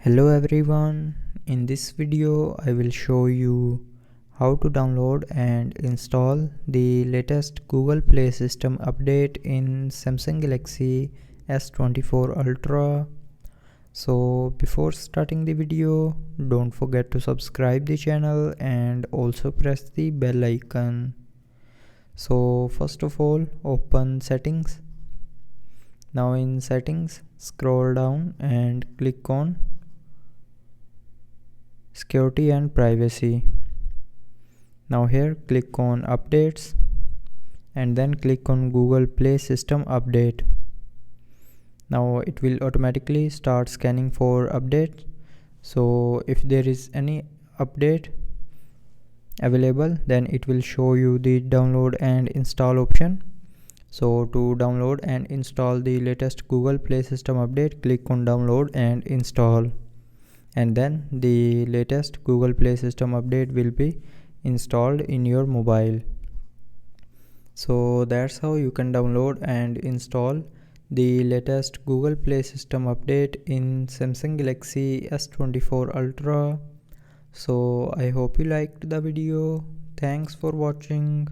Hello everyone, in this video I will show you how to download and install the latest Google Play System update in Samsung Galaxy S24 Ultra. So before starting the video, don't forget to subscribe the channel and also press the bell icon. So first of all, open settings. Now in settings, scroll down and click on security and privacy. Now here click on updates and then click on Google Play System update. Now it will automatically start scanning for updates. So if there is any update available, then it will show you the download and install option. So to download and install the latest Google Play System update, click on download and install, and then the latest Google Play System update will be installed in your mobile. So that's how you can download and install the latest Google Play System update in Samsung Galaxy S24 Ultra. So I hope you liked the video. Thanks for watching.